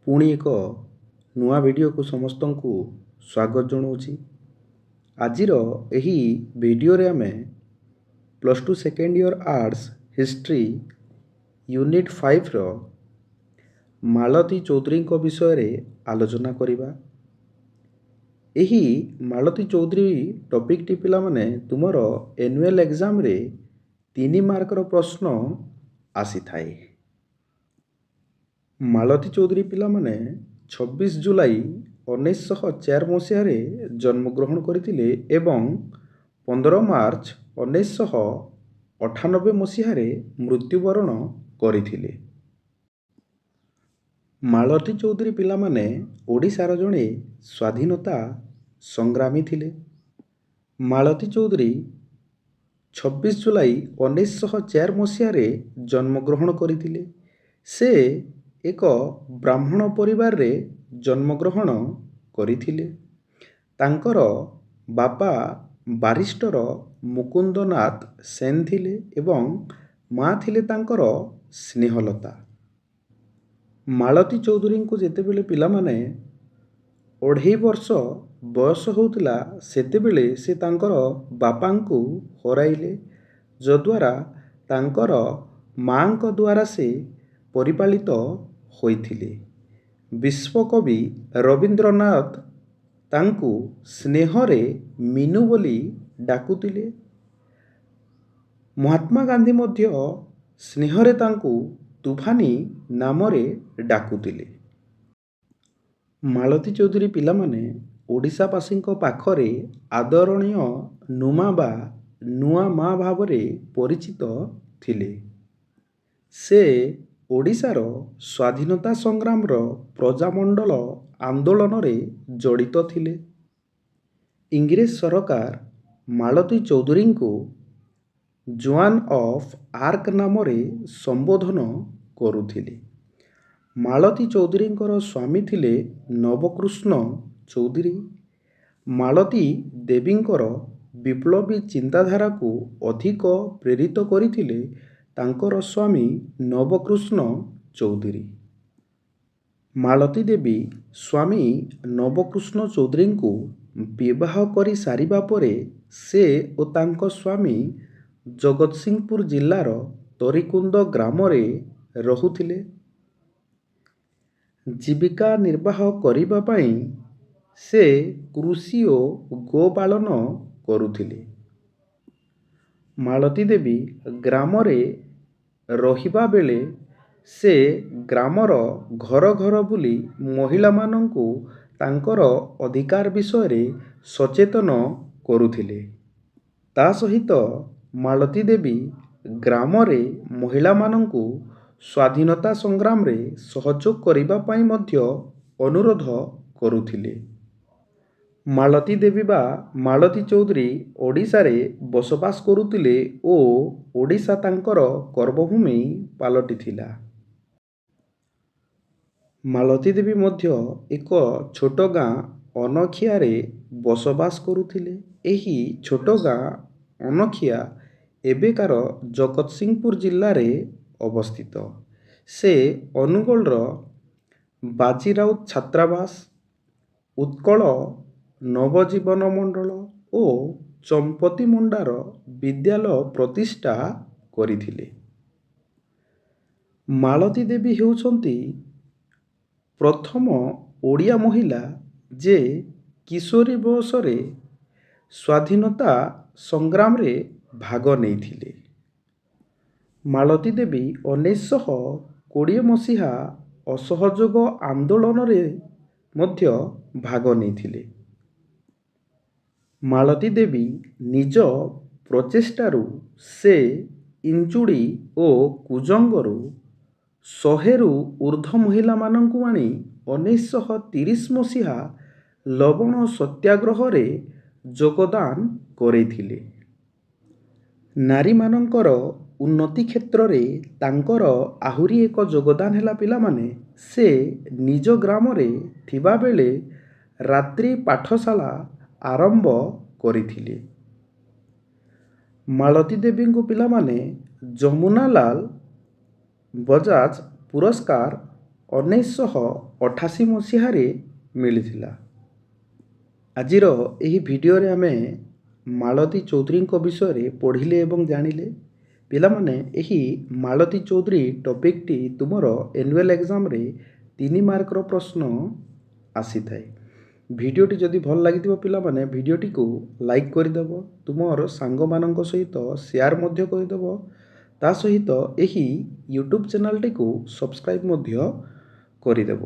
पुणी एक नुआ वीडियो को समस्त को स्वागत जनाऊँगी। आजिर यही वीडियो रे आमे +2 second year arts history unit 5 रो मालती चौधरी को विषय रे आलोचना करिबा। यही मालती चौधरी टॉपिक टी पिला माने तुमर एनुअल एग्जाम रे 3 मार्क रो प्रश्न आसी थाए। मालती चौधरी पिला माने 26 जुलाई 1904 मसीह जन्मग्रहण करथिले एवं 15 मार्च 1998 मसीह मृत्युवरण करथिले। मालती चौधरी पिला माने ओडिशार जणे स्वाधीनता संग्रामी थिले। मालती चौधरी 26 जुलाई 1904 मसीह जन्मग्रहण करथिले। से एक ब्राह्मण परिवार रे जन्मग्रहण करथिले। तांकर बापा बारिस्टर मुकुंदनाथ सेन थिले एवं माँ थिले तांकर स्नेहलता। मालती चौधरी को जेतेबेले पिला माने 2.5 वर्ष बयस होउतिला सेतेबेले से तांकर बापा को हराइले, जद्वारा तांकर माँ को द्वारा से परिपालित होइथिले। विश्वकवि रवींद्रनाथ तांकु स्नेहरे मीनू बोली डाकुतिले। महात्मा गांधी मध्य स्नेहरे तांकु तूफानी नामरे डाकुतिले। मालती चौधरी पिला माने ओडिशावासी पाखरे आदरणीय नुमा बा नुआ माँ भावरे परिचित थिले। से ओडिशार स्वाधीनता संग्राम प्रजामंडल आंदोलन रे जड़ित थिले। इंग्रेज सरकार मालती चौधरी को जॉन ऑफ आर्क नाम रे संबोधन करुथिले। मालती चौधरी स्वामी थिले नवकृष्ण चौधरी। मालती देवी विप्लवी चिंताधारा को अधिक प्रेरित करथिले तांकर स्वामी नवकृष्ण चौधरी। मालती देवी स्वामी नवकृष्ण चौधरी को विवाह करी सारिबा परे से ओ तांको स्वामी जगतसिंहपुर जिल्लार तरीकुंद ग्राम रे रहुथिले। जीविका निर्वाह करिबा पई से कृषि और गोपालन करुथिले। मालती देवी ग्राम रे रहिबा बेले से ग्रामर घर घर बुली महिला मानंकु तांकर अधिकार विषय रे सचेतन करुथिले। ता सहित मालती देवी ग्राम रे महिला मानंकु स्वाधीनता संग्राम रे सहयोग करिबा पई मध्य अनुरोध करुथिले। मालती देवी बा मालती चौधरी ओडिशा रे बसबास करुथिले ओ ओडिशा तांकर कर्मभूमि पालटी थिला। मालती देवी मध्य एक छोट गाँ अनखिया रे बसबास करुथिले। एही छोट गाँ अनखिया एबेकार जगतसिंहपुर जिल्ला रे अवस्थित। से अनुगोल बाजीराउत छात्रावास, उत्कल नवजीवन मंडल और चंपती मुंडार विद्यालय प्रतिष्ठा करिथिले। मालती देवी हेउछंती प्रथम ओडिया महिला जे किशोरी बयस रे स्वाधीनता संग्राम रे भाग नैथिले। मालती देवी 1920 मसीहा असहयोग आंदोलन रे मध्य भाग नैथिले। मालती देवी निज प्रचेष्टारु से इंचुड़ी और कुजंगरू 100 रु ऊर्ध्व महिला मानंकु आनी 1930 मसीहा लवण सत्याग्रह रे योगदान करेथिले। नारी मानंकर उन्नति क्षेत्र रे तांकर आहुरी एक योगदान हैला पिला माने से निज ग्राम रे थिबा बेले रात्रि पाठशाला आरंभ करिथिले। मालती देवी को पिला माने जमुना लाल बजाज पुरस्कार 1988 ମସିହାରେ ମିଳିଥିଲା। ଆଜିର ଏହି ଭିଡ଼ିଓରେ ଆମେ ମାଳତୀ ଚୌଧୁରୀଙ୍କ ବିଷୟରେ ପଢ଼ିଲେ ଏବଂ ଜାଣିଲେ। ପିଲାମାନେ, ଏହି ମାଳତୀ ଚୌଧୁରୀ ଟପିକଟି ତୁମର ଆନୁଆଲ୍ ଏକ୍ଜାମରେ 3 ମାର୍କର ପ୍ରଶ୍ନ ଆସିଥାଏ। ଭିଡ଼ିଓଟି ଯଦି ଭଲ ଲାଗିଥିବ ପିଲାମାନେ ଭିଡ଼ିଓଟିକୁ ଲାଇକ୍ କରିଦେବ, ତୁମର ସାଙ୍ଗମାନଙ୍କ ସହିତ ସେୟାର ମଧ୍ୟ କରିଦେବ। ତା ସହିତ ଏହି ୟୁଟ୍ୟୁବ୍ ଚ୍ୟାନେଲଟିକୁ ସବସ୍କ୍ରାଇବ୍ ମଧ୍ୟ କରିଦେବ।